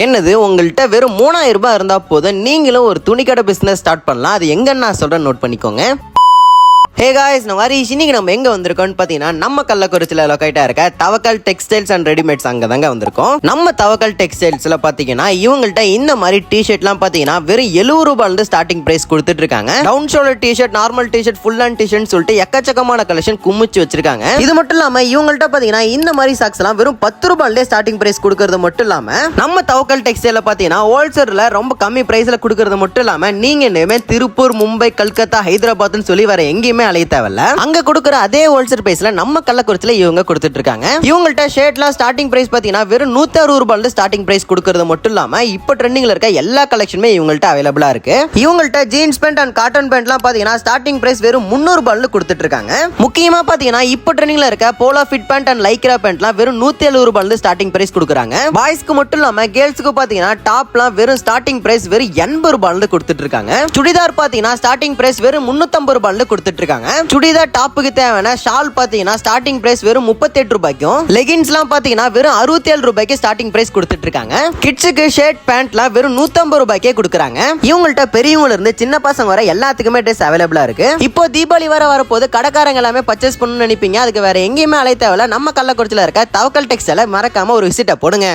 என்னது உங்கள்கிட்ட வெறும் 3000 ரூபாய் இருந்தா போதும் நீங்களும் ஒரு துணிக்கடை பிசினஸ் ஸ்டார்ட் பண்ணலாம். அது எங்கன்னு நான் சொல்றேன், நோட் பண்ணிக்கோங்க. ஹே காய்ஸ், நான் ஹரிஷ். இன்னைக்கு நம்ம எங்க வந்திருக்கோம்னு பாத்தீங்கன்னா நம்ம கள்ளக்குறிச்சியில லொகேட்டா இருக்க தவக்கல் டெக்ஸ்டைல்ஸ் அண்ட் ரெடிமேட்ஸ் அங்க தாங்க வந்திருக்கோம். நம்ம தவக்கல் டெக்ஸ்டைல்ஸ்ல பாத்தீங்கன்னா இவங்கள்ட்ட இந்த மாதிரி டிஷர்ட்லாம் பாத்தீங்கன்னா வெறும் 70 ரூபாயில இருந்து ஸ்டார்டிங் பிரைஸ் கொடுத்துட்டு இருக்காங்க. Down shoulder T-shirt, normal T-shirt, full hand T-shirt சொல்லிட்டு எக்கச்சக்கமான கலெக்ஷன் குமிச்சு வச்சிருக்காங்க. இது மட்டும் இல்லாம இவங்கள்ட்ட பாத்தீங்கன்னா இந்த மாதிரி சாக்ஸ் எல்லாம் வெறும் 10 ரூபாயிலே ஸ்டார்டிங் பிரைஸ் கொடுக்கறது மட்டும் இல்லாம நம்ம தவக்கல் டெக்ஸ்டைல்ல பாத்தீங்கன்னா ஹோல்சேல்ல ரொம்ப கம்மி பிரைஸ்ல கொடுக்கறது மட்டும் இல்லாம நீங்க இனிமே திருப்பூர், மும்பை, கல்கத்தா, ஹைதராபாத்னு சொல்லி வேற எங்கேயுமே அலைய தேவையில்ல. அங்க கொடுக்குற அதே ஹோல்சேல் பிரைஸ்ல நம்ம கள்ளக்குறிச்சியில இவங்க கொடுத்துட்டு இருக்காங்க. இவங்கள்ட்ட ஷர்ட்லாம் ஸ்டார்டிங் பிரைஸ் பாத்தீங்கன்னா வெறும் 160 ரூபாயில ஸ்டார்டிங் பிரைஸ் கொடுக்கறது மட்டும் இல்லாம இப்போ ட்ரெண்டிங்ல இருக்க எல்லா கலெக்ஷனுமே இவங்கள்ட்ட அவைலபிளா இருக்கு. இவங்கள்ட்ட ஜீன்ஸ் பேண்ட் அண்ட் காட்டன் பேண்ட்லாம் பாத்தீங்கன்னா ஸ்டார்டிங் பிரைஸ் வெறும் 300 ரூபாயில கொடுத்துட்டு இருக்காங்க. முக்கியமா பாத்தீங்கன்னா இப்போ ட்ரெண்டிங்ல இருக்க polo fit pant and Lycra பேண்ட்லாம் வெறும் 170 ரூபாயில ஸ்டார்டிங் பிரைஸ் கொடுக்குறாங்க. பாய்ஸ்க்கு மட்டும் இல்லாம கேர்ள்ஸ்க்கு பாத்தீங்கன்னா டாப்லாம் வெறும் ஸ்டார்டிங் பிரைஸ் வெறும் 80 ரூபாயில கொடுத்துட்டு இருக்காங்க. சுடிதார் பாத்தீங்கன்னா ஸ்டார்டிங் பிரைஸ் வெறும் 350 ரூபாயில கொடுத்துட்டு இருக்காங்க. சுடிதார் டாப்புக்கு தேவையான ஷால் பாத்தீங்கன்னா ஸ்டார்டிங் பிரைஸ் வெறும் 38 ரூபாய்க்கும், லெகின்ஸ்லாம் பாத்தீங்கன்னா வெறும் 67 ரூபாய்க்கு ஸ்டார்டிங் பிரைஸ் கொடுத்துட்டு இருக்காங்க. கிட்ஸுக்கு ஷர்ட் பேண்ட்லாம் வெறும் 150 ரூபாய்க்கே கொடுக்குறாங்க. இவங்கள்ட்ட பெரியவங்க இருந்து சின்ன பசங்க வர எல்லாத்துக்குமே ட்ரெஸ் அவைலபிளா இருக்கு. இப்போ தீபாவளி வர வரப்போது கடைக்காரங்க எல்லாமே பர்ச்சேஸ் பண்ணணும்னு நினைப்பீங்க. அதுக்கு வேற எங்கேயுமே அலைய தேவையில்ல. நம்ம கள்ளக்குறிச்சியில இருக்க தவக்கல் டெக்ஸ்டைல மறக்காம ஒரு விசிட்ட போடுங்க.